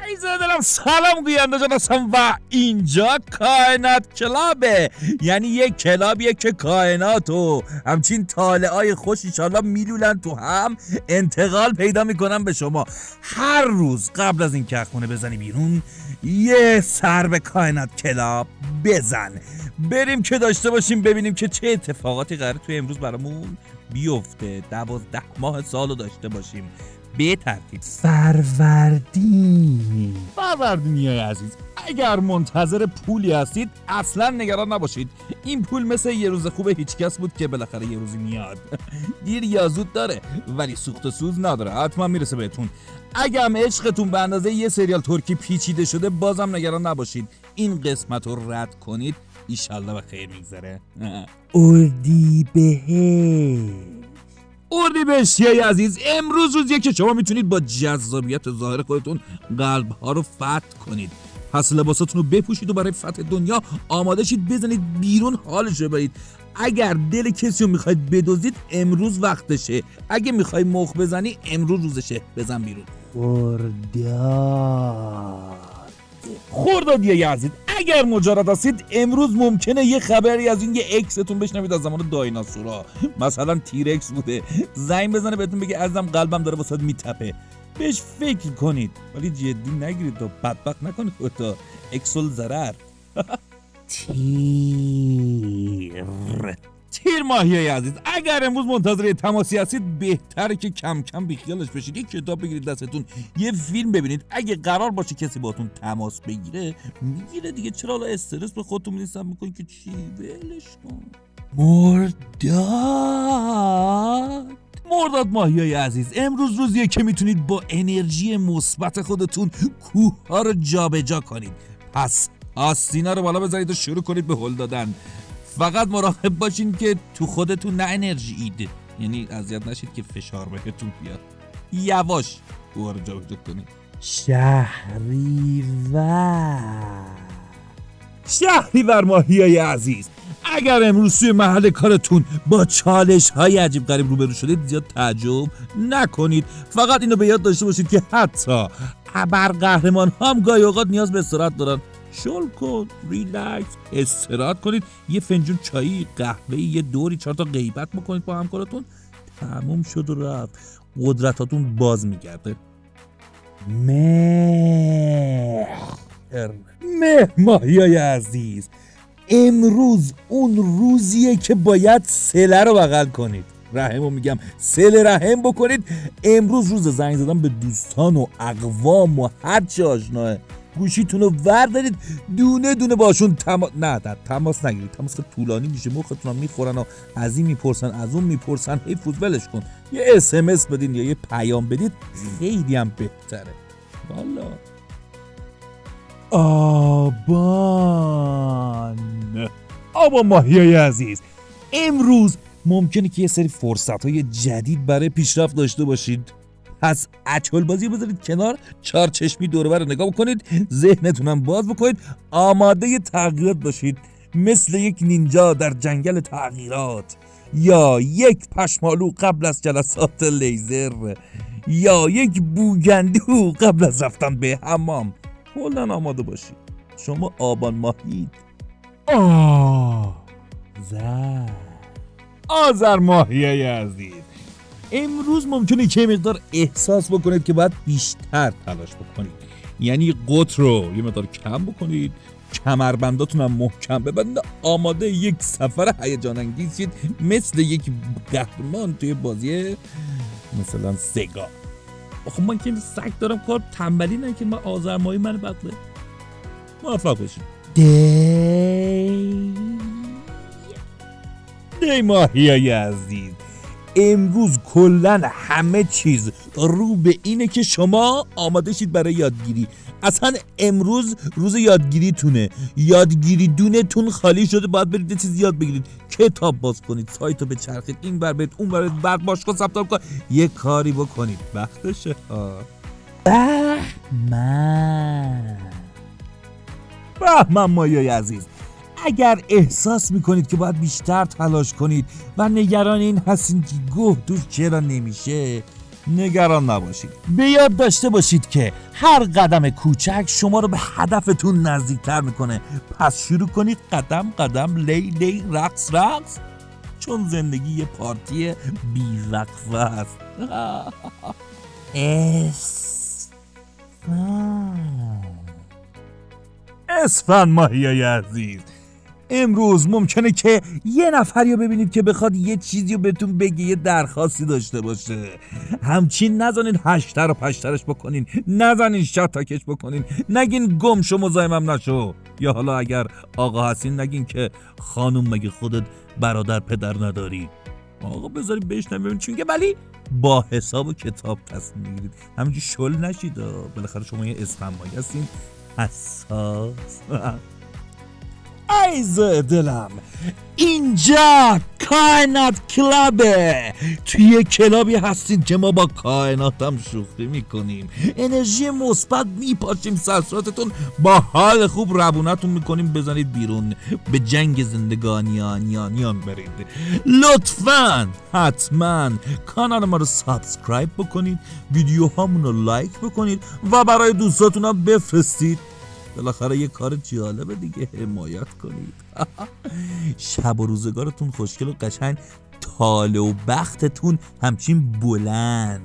عزیز دلم سلام گوینده جان هستم و اینجا کائنات کلابه، یعنی یک کلابیه که کائنات و همچین طالعای خوش ایشالله میلولن تو هم انتقال پیدا میکنن به شما. هر روز قبل از این که خونه بزنی بیرون یه سر به کائنات کلاب بزن، بریم که داشته باشیم ببینیم که چه اتفاقاتی قراره توی امروز برامون بیفته. 12 ماه سالو داشته باشیم به ترتیب. فروردینی عزیز، اگر منتظر پولی هستید اصلا نگران نباشید. این پول مثل یه روز خوب هیچکس بود که بالاخره یه روزی میاد. دیر یا زود داره ولی سوخت و سوز نداره، حتما میرسه بهتون. اگه هم عشقتون به اندازه یه سریال ترکی پیچیده شده بازم نگران نباشید، این قسمت رو رد کنید ایشالله به خیر میگذره. اردیبهشتی عزیز، امروز روزیه که شما میتونید با جذابیت ظاهر خودتون قلب ها رو فتح کنید. پس لباساتون رو بپوشید و برای فتح دنیا آماده شید، بزنید بیرون حالش رو برید. اگر دل کسی رو میخواید بدزدید امروز وقتشه، اگه میخوای مخ بزنی امروز روزشه، بزن بیرون. خردادیه عزیز، اگر مجرد هستید امروز ممکنه یه خبری از این یه اکستون بشنوید از زمان دایناسورا، مثلا تیرکس بوده، زنگ بزنه بهتون بگه عزیزم قلبم داره واسات میتپه. بهش فکر کنید ولی جدی نگیرید تا بدبخت نکنید خودتا. اکسل ضرر. تیر ماهی عزیز، اگر امروز منتظر تماسی هستید بهتره که کم کم بیخیالش بشید، یک کتاب بگیرید دستتون، یه فیلم ببینید. اگه قرار باشه کسی باهاتون تماس بگیره میگیره دیگه، چرا حالا استرس به خودتون می‌ریسن میکنید که چی ولش کن. مرداد ماهیای عزیز، امروز روزیه که میتونید با انرژی مثبت خودتون کوه ها رو جابجا کنید. پس آستینا رو بالا بذارید و شروع کنید به هل دادن. فقط مراقب باشین که تو خودتون نه انرژی اید، یعنی اذیت نشید که فشار بهتون بیاد. یواش کوه رو جابجا کنید. شهریور ماهیای عزیز، اگر امروز توی محل کارتون با چالش های عجیب غریب روبرو شدید زیاد تعجب نکنید. فقط اینو به یاد داشته باشید که حتی ابرقهرمان هم گاهی اوقات نیاز به استراحت دارن. شل کن، ریلکس، استراحت کنید، یه فنجون چایی، قهوه‌ای، یه دوری 4 تا غیبت بکنید با همکارتون، تموم شد و رفت. قدرتاتون باز میگرده. مهر ماهیای عزیز، امروز اون روزیه که باید صله رو بغل کنید. رحمو میگم، صله رحم بکنید. امروز روز زنگ زدن به دوستان و اقوام و هر چی آشناه. گوشیتون رو وردارید دونه دونه باشون تماس نگیرید، تماس طولانی میشه، مختون هم میخورن و از این میپرسن از اون میپرسن، حیف ولش کن. یه SMS بدین یا یه پیام بدید خیلی هم بهتره والا. آبان ماهیای عزیز، امروز ممکنه که یه سری فرصت‌های جدید برای پیشرفت داشته باشید. پس اچول بازی بذارید کنار، چارچشمی دور و بر رو نگاه بکنید، ذهنتونم باز بکنید، آماده تغییرات باشید، مثل یک نینجا در جنگل تغییرات، یا یک پشمالو قبل از جلسات لیزر، یا یک بوگندو قبل از رفتن به حمام. کلاً آماده باشید. شما آبان ماهید. آذر ماهیای عزیز، امروز ممکنه که مقدار احساس بکنید که باید بیشتر تلاش بکنید، یعنی قط رو یه مقدار کم بکنید، کمربنداتون هم محکم ببندید، آماده یک سفر هیجان انگیز شید، مثل یک قهرمان توی بازی مثلا سگا. آخه من که سگ دارم، کار تنبلی نه که من آذر ماهی من بقله. موفق باشید. دی ماهیای عزیز، امروز کلن همه چیز رو به اینه که شما آماده شید برای یادگیری. اصلا امروز روز یادگیریتونه، یادگیری دونتون خالی شده، باید برید یه چیز یاد بگیرید، کتاب باز کنید، سایت رو بچرخید، این بر برید اون بر برید، باشگاه ثبت نام کنید، یه کاری بکنید. وقتشه. بهمن ماهیای عزیز، اگر احساس میکنید که باید بیشتر تلاش کنید و نگران این هستین که گوه توش چرا نمیشه، نگران نباشید. به یاد داشته باشید که هر قدم کوچک شما رو به هدفتون نزدیکتر میکنه. پس شروع کنید قدم قدم، لی لی، رقص رقص، چون زندگی یه پارتی بی‌وقفه است. اسفند ماهیای عزیز، امروز ممکنه که یه نفری رو ببینید که بخواد یه چیزی رو بهتون بگه، یه درخواستی داشته باشه. همچین نزنین هشتر و پشترش بکنین، نزنین شتکش بکنین، نگین گم شو مزاحمم نشو، یا حالا اگر آقا هستین نگین که خانوم مگه خودت برادر پدر نداری. آقا بذارید بشنویم ببین چون که، ولی با حساب و کتاب تصمیم میگیرید، همینجوری شل نشید. بالاخره شما یه اسفند ماهی هستین، حساس. ایزه دلم، اینجا کائنات کلابه. توی کلابی هستین که ما با کائنات هم شوخی میکنیم، انرژی مثبت میپاشیم سرسراتتون، با حال خوب روونتون میکنیم. بزنید بیرون، به جنگ زندگانیان برید. لطفاً حتما کانال ما رو سابسکرایب بکنید، ویدیوهامون رو لایک بکنید و برای دوستاتون هم بفرستید. بالاخره یه کار جالبه دیگه، حمایت کنید. شب و روزگارتون خوشگل و قشنگ، تاله و بختتون همچین بلند.